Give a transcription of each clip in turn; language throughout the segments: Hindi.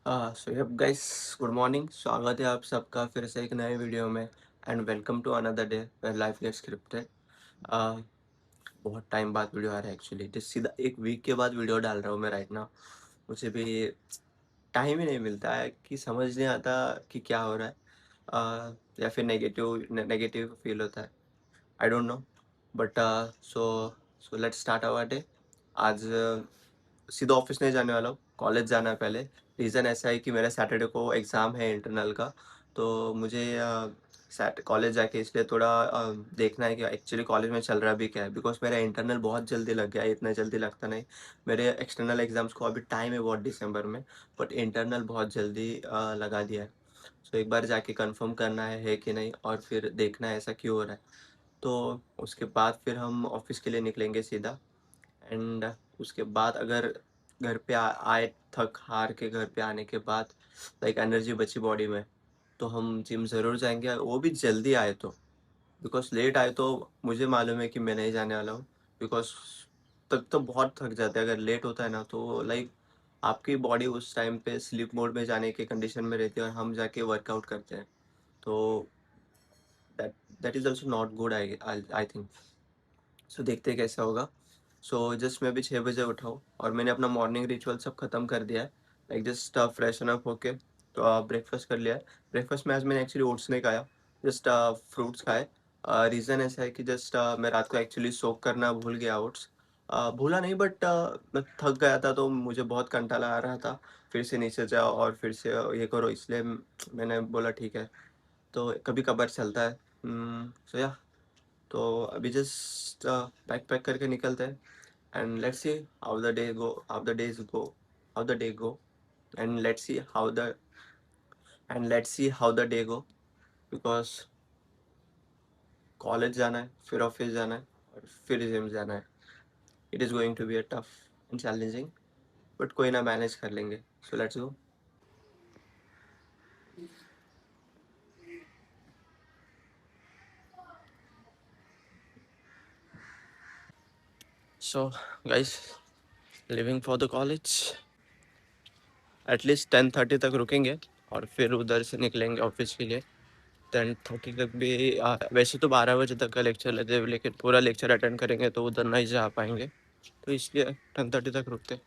सो यप गाइस, गुड मॉर्निंग। स्वागत है आप सबका फिर से एक नए वीडियो में। And welcome to another day where life gets scripted. बहुत टाइम बाद वीडियो आ रहा है एक्चुअली, जिस सीधा एक वीक के बाद वीडियो डाल रहा हूँ मैं राइट नाउ। मुझे भी टाइम ही नहीं मिलता है कि समझ नहीं आता कि क्या हो रहा है। या फिर नेगेटिव नेगेटिव फील होता है। I don't know, but so so let's start our day. आज सीधा ऑफिस नहीं जाने वाला हूँ, कॉलेज जाना है पहले। रीज़न ऐसा है कि मेरा सैटरडे को एग्ज़ाम है इंटरनल का। तो मुझे कॉलेज जाके इसलिए थोड़ा देखना है कि एक्चुअली कॉलेज में चल रहा भी क्या है, बिकॉज मेरा इंटरनल बहुत जल्दी लग गया है। इतना जल्दी लगता नहीं। मेरे एक्सटर्नल एग्ज़ाम्स को अभी टाइम है बहुत दिसंबर में, बट इंटरनल बहुत जल्दी लगा दिया है। सो एक बार जाके कंफर्म करना है कि नहीं, और फिर देखना है ऐसा क्यों हो रहा है। तो उसके बाद फिर हम ऑफिस के लिए निकलेंगे सीधा। एंड उसके बाद अगर घर पे आए थक हार के, घर पे आने के बाद लाइक एनर्जी बची बॉडी में, तो हम जिम ज़रूर जाएंगे, वो भी जल्दी आए तो। बिकॉज लेट आए तो मुझे मालूम है कि मैं नहीं जाने वाला हूँ। बिकॉज तब तो बहुत थक जाते हैं। अगर लेट होता है ना तो लाइक आपकी बॉडी उस टाइम पे स्लीप मोड में जाने के कंडीशन में रहती है, और हम जाके वर्कआउट करते हैं। तो that that is also not good, I I think. So देखते हैं कैसा होगा। सो जस्ट मैं अभी 6 बजे उठा हूँ और मैंने अपना मॉर्निंग रिचुअल सब खत्म कर दिया है। लाइक जस्ट फ्रेशन अप होके तो ब्रेकफास्ट कर लिया है। ब्रेकफास्ट में आज मैंने एक्चुअली ओट्स नहीं खाया, जस्ट फ्रूट्स खाए। रीज़न ऐसा है कि जस्ट मैं रात को एक्चुअली सोक करना भूल गया ओट्स। भूला नहीं, बट मैं थक गया था तो मुझे बहुत कंटाला आ रहा था। फिर से नीचे जाओ और फिर से ये करो, इसलिए मैंने बोला ठीक है, तो कभी कभार चलता है। सो या, तो अभी जस्ट पैक पैक करके निकलते हैं। And let's see how the day go, how the days go, how the day go. And let's see how the day go, because college जाना है, फिर ऑफिस जाना है, और फिर जिम जाना है। It is going to be a tough and challenging, but कोई ना, मैनेज कर लेंगे। So let's go. So guys, leaving for the college. At least 10:30 तक रुकेंगे और फिर उधर से निकलेंगे ऑफिस के लिए। 10:30 तक भी वैसे तो 12 बजे तक का लेक्चर लेते हैं, लेकिन पूरा लेक्चर अटेंड करेंगे तो उधर नहीं जा पाएंगे, तो इसलिए 10:30 तक रुकते।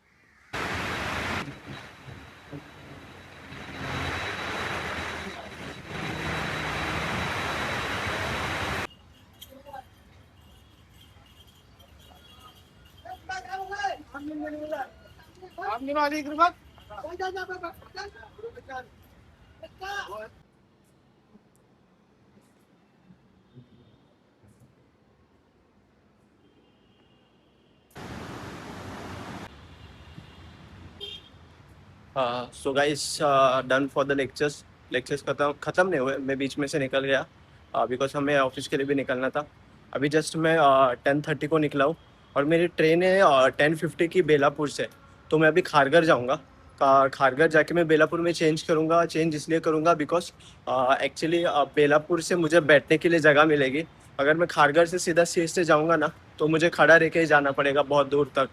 So guys, done for the lectures. Lectures खत्म नहीं हुए, मैं बीच में से निकल गया बिकॉज हमें ऑफिस के लिए भी निकलना था। अभी जस्ट मैं 10:30 को निकला हूँ, और मेरी ट्रेन है 10:50 की बेलापुर से। तो मैं अभी खारघर जाऊँगा। खारघर जाके मैं बेलापुर में चेंज करूँगा। चेंज इसलिए करूँगा बिकॉज एक्चुअली बेलापुर से मुझे बैठने के लिए जगह मिलेगी। अगर मैं खारघर से सीधा सीट से जाऊँगा ना, तो मुझे खड़ा रह के ही जाना पड़ेगा बहुत दूर तक।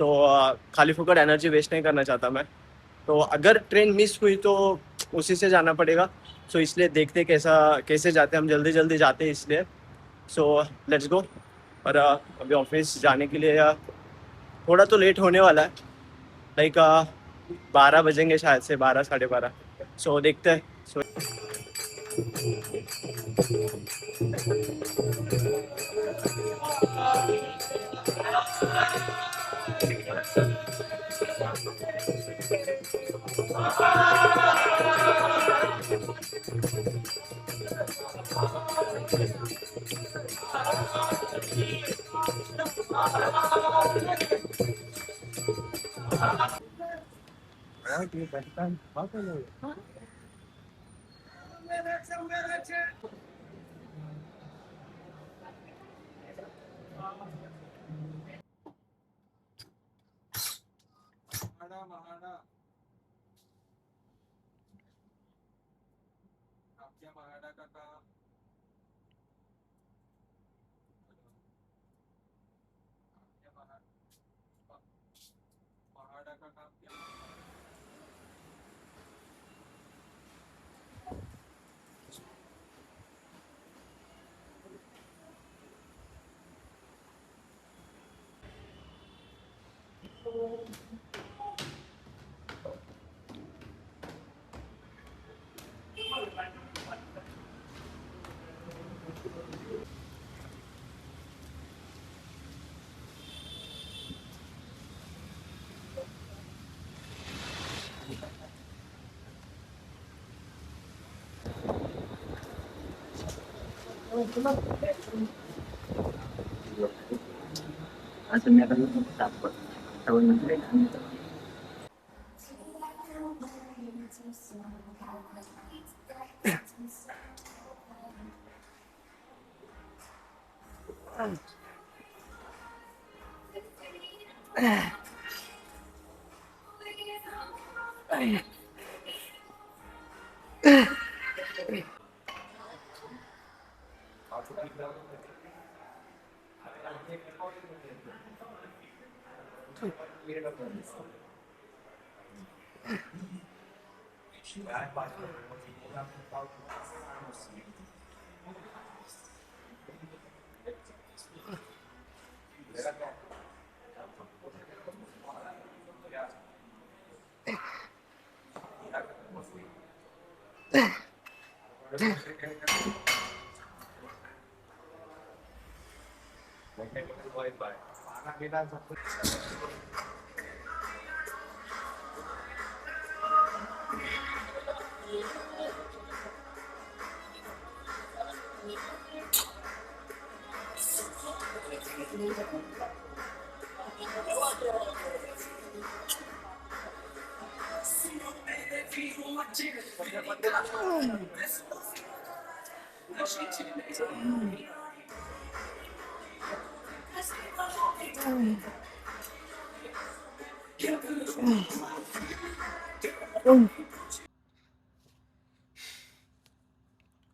तो खाली फुकट एनर्जी वेस्ट नहीं करना चाहता मैं। तो अगर ट्रेन मिस हुई तो उसी से जाना पड़ेगा। सो इसलिए देखते कैसा कैसे जाते, हम जल्दी जल्दी जाते हैं इसलिए। सो लेट्स गो। और अभी ऑफिस जाने के लिए थोड़ा तो लेट होने वाला है। लाइक 12 बजेंगे शायद से, 12 12:30। सो देखते हैं। सो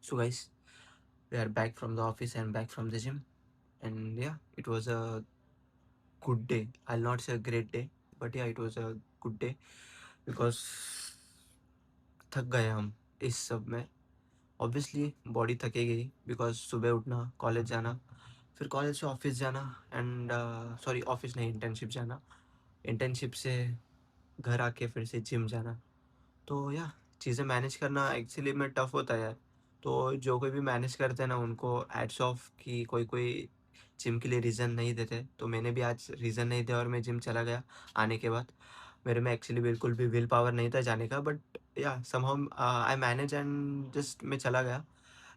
So guys, we are back from the office and back from the gym, and yeah, it was a good day. I'll not say a great day, but yeah, it was a good day because थक गए हम इस सब में. ऑब्वियसली बॉडी थकेगी बिकॉज सुबह उठना, कॉलेज जाना, फिर कॉलेज से ऑफिस जाना, एंड सॉरी ऑफिस नहीं, इंटर्नशिप जाना, इंटर्नशिप से घर आके फिर से जिम जाना. तो या चीज़ें मैनेज करना एक्चुअली में टफ़ होता है यार. तो जो कोई भी मैनेज करते हैं ना, उनको एड्स ऑफ कि कोई कोई जिम के लिए रीज़न नहीं देते. तो मैंने भी आज रीज़न नहीं दिया और मैं जिम चला गया. आने के बाद मेरे में एक्चुअली बिल्कुल भी विल पावर नहीं था जाने का, बट या somehow I manage and just मैं चला गया.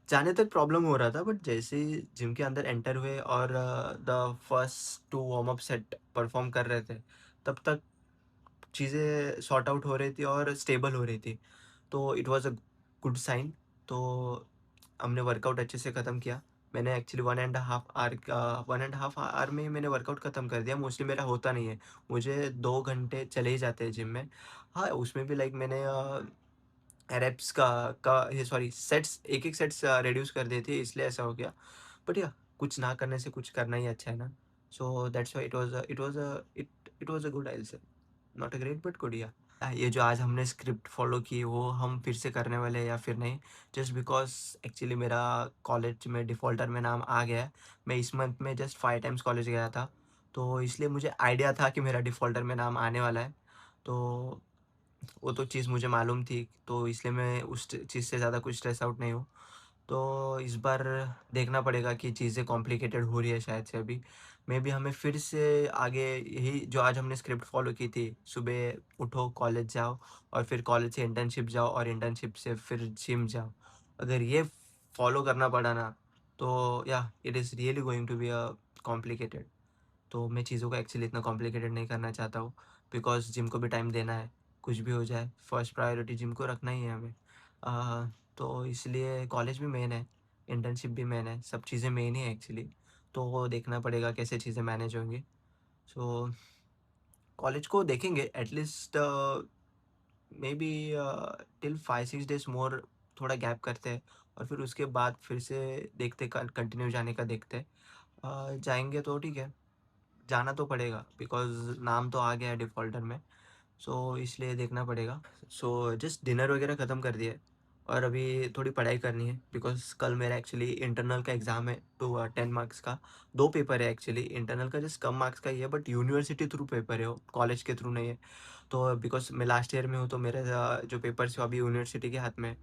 जाने तक प्रॉब्लम हो रहा था, बट जैसे ही जिम के अंदर एंटर हुए और the first 2 warm up set perform कर रहे थे, तब तक चीज़ें सॉर्ट आउट हो रही थी और स्टेबल हो रही थी. तो it was a good sign. तो हमने वर्कआउट अच्छे से ख़त्म किया. मैंने एक्चुअली 1.5 आवर में ही मैंने वर्कआउट ख़त्म कर दिया. मोस्टली मेरा होता नहीं है, मुझे 2 घंटे चले ही जाते हैं जिम में. हाँ, उसमें भी लाइक मैंने रेप्स का ये सॉरी सेट्स, एक-एक सेट्स रिड्यूस कर दिए थे, इसलिए ऐसा हो गया. बट या कुछ ना करने से कुछ करना ही अच्छा है ना. So that's why it was a good, I will say. Not a great but good, या. ये जो आज हमने स्क्रिप्ट फॉलो की वो हम फिर से करने वाले हैं या फिर नहीं, जस्ट बिकॉज एक्चुअली मेरा कॉलेज में डिफ़ॉल्टर में नाम आ गया है. मैं इस मंथ में जस्ट 5 टाइम्स कॉलेज गया था, तो इसलिए मुझे आइडिया था कि मेरा डिफ़ॉल्टर में नाम आने वाला है. तो वो तो चीज़ मुझे मालूम थी, तो इसलिए मैं उस चीज़ से ज़्यादा कुछ स्ट्रेस आउट नहीं हूँ. तो इस बार देखना पड़ेगा कि चीज़ें कॉम्प्लिकेटेड हो रही है शायद से अभी. मे बी हमें फिर से आगे यही जो आज हमने स्क्रिप्ट फॉलो की थी, सुबह उठो, कॉलेज जाओ, और फिर कॉलेज से इंटर्नशिप जाओ, और इंटर्नशिप से फिर जिम जाओ. अगर ये फॉलो करना पड़ा ना, तो yeah it is really going to be a complicated. तो मैं चीज़ों को एक्चुअली इतना कॉम्प्लिकेटेड नहीं करना चाहता हूँ, बिकॉज़ जिम को भी टाइम देना है. कुछ भी हो जाए, फर्स्ट प्रायोरिटी जिम को रखना ही है हमें. तो इसलिए कॉलेज भी मेन है, इंटर्नशिप भी मेन है, सब चीज़ें मेन ही है एक्चुअली. तो वो देखना पड़ेगा कैसे चीज़ें मैनेज होंगी. सो कॉलेज को देखेंगे at least may be till 5-6 days more, थोड़ा गैप करते हैं, और फिर उसके बाद फिर से देखते कंटिन्यू जाने का देखते हैं. जाएंगे तो ठीक है, जाना तो पड़ेगा बिकॉज़ नाम तो आ गया है डिफ़ॉल्टर में. सो इसलिए देखना पड़ेगा. सो जस्ट डिनर वगैरह ख़त्म कर दिया है. और अभी थोड़ी पढ़ाई करनी है बिकॉज़ कल मेरा एक्चुअली इंटरनल का एग्ज़ाम है, तो 10 मार्क्स का 2 पेपर है एक्चुअली। इंटरनल का जस्ट कम मार्क्स का ही है, बट यूनिवर्सिटी थ्रू पेपर है वो, कॉलेज के थ्रू नहीं है। तो बिकॉज़ मैं लास्ट ईयर में हूँ, तो मेरे जो पेपर्स है वो अभी यूनिवर्सिटी के हाथ में है,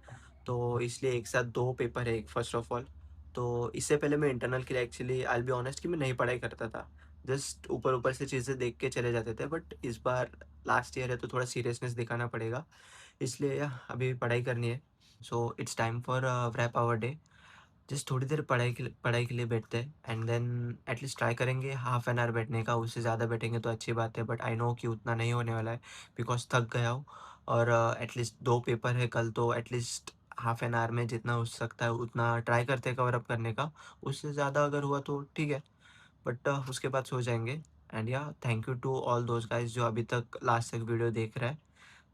तो इसलिए एक साथ 2 पेपर है, एक फर्स्ट ऑफ ऑल। तो इससे पहले मैं इंटरनल के लिए actually I will be honest कि मैं नहीं पढ़ाई करता था। जस्ट ऊपर-ऊपर से चीज़ें देख के चले जाते थे, बट इस बार लास्ट ईयर है तो थोड़ा सीरियसनेस दिखाना पड़ेगा, इसलिए अभी पढ़ाई करनी है। So it's time for wrap our day. Just थोड़ी देर पढ़ाई के लिए बैठते हैं, एंड देन एटलीस्ट ट्राई करेंगे हाफ एन आवर बैठने का। उससे ज़्यादा बैठेंगे तो अच्छी बात है, बट आई नो कि उतना नहीं होने वाला है बिकॉज थक गया हूँ। और एटलीस्ट 2 पेपर है कल, तो एटलीस्ट हाफ एन आवर में जितना हो सकता है उतना ट्राई करते हैं कवर अप करने का। उससे ज़्यादा अगर हुआ तो ठीक है, बट उसके बाद सो जाएंगे। And thank you to all those guys जो अभी तक लास्ट तक वीडियो देख रहा है।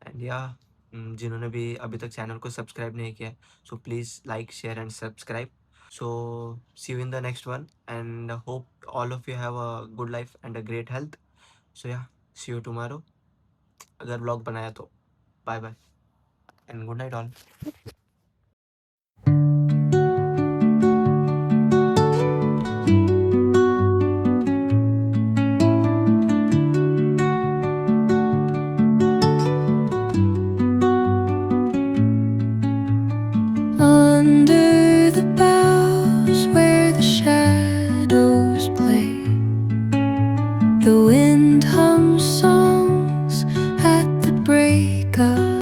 एंड जिन्होंने भी अभी तक चैनल को सब्सक्राइब नहीं किया है, so please like share and subscribe. So see you in the next one, and hope all of you have a good life and a great health. So see you tomorrow, अगर ब्लॉग बनाया तो। Bye bye and good night all.